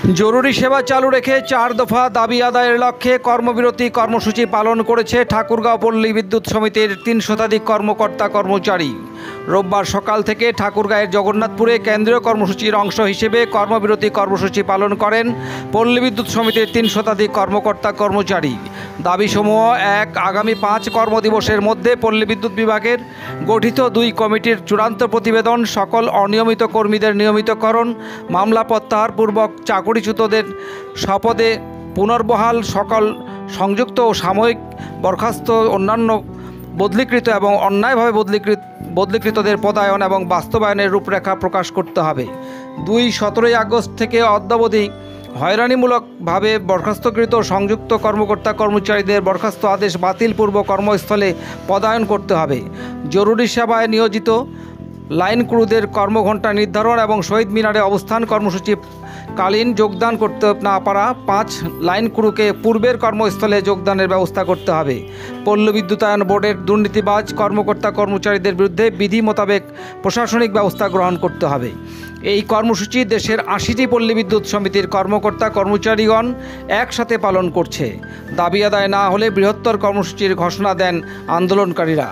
জরুরি সেবা চালু রেখে 4 দফা দাবি আদায়ের লক্ষ্যে কর্মবিরতি কর্মসূচি পালন করেছে ঠাকুরগাঁও পল্লী বিদ্যুৎ সমিতির 3 শতাধিক কর্মকর্তা কর্মচারী। রোববার সকাল থেকে ঠাকুরগাঁয়ের জগন্নাথপুরে কেন্দ্রীয় কর্মসূচির অংশ হিসেবে কর্মবিরতি কর্মসূচি পালন করেন পল্লী বিদ্যুৎ সমিতির 3 শতাধিক কর্মকর্তা কর্মচারী। দাবিসমূহ: 1. আগামী 5 কর্মদিবসের মধ্যে পল্লী বিদ্যুৎ বিভাগের গঠিত 2 কমিটির চূড়ান্ত প্রতিবেদন, সকল অনিয়মিত কর্মীদের নিয়মিতকরণ, মামলা প্রত্যাহারপূর্বক চাকরিচ্যুতদের স্বপদে পুনর্বহাল, সকল সংযুক্ত ও সাময়িক বরখাস্ত, অন্যান্য বদলিকৃত এবং অন্যায়ভাবে বদলিকৃতদের পদায়ন এবং বাস্তবায়নের রূপরেখা প্রকাশ করতে হবে। 2. 17 আগস্ট থেকে অদ্যাবধি হয়রানিমূলকভাবে বরখাস্তকৃত সংযুক্ত কর্মকর্তা কর্মচারীদের বরখাস্ত আদেশ বাতিলপূর্ব কর্মস্থলে পদায়ন করতে হবে। জরুরি সেবায় নিয়োজিত লাইন ক্রুদের কর্মঘণ্টা নির্ধারণ এবং শহীদ মিনারে অবস্থান কর্মসূচিকালীন যোগদান করতে না পারা 5 লাইন ক্রুকে পূর্বের কর্মস্থলে যোগদানের ব্যবস্থা করতে হবে। পল্লী বিদ্যুতায়ন বোর্ডের দুর্নীতিবাজ কর্মকর্তা কর্মচারীদের বিরুদ্ধে বিধি মোতাবেক প্রশাসনিক ব্যবস্থা গ্রহণ করতে হবে। এই কর্মসূচি দেশের 80টি পল্লী বিদ্যুৎ সমিতির কর্মকর্তা কর্মচারীগণ একসাথে পালন করছে। দাবি আদায় না হলে বৃহত্তর কর্মসূচির ঘোষণা দেন আন্দোলনকারীরা।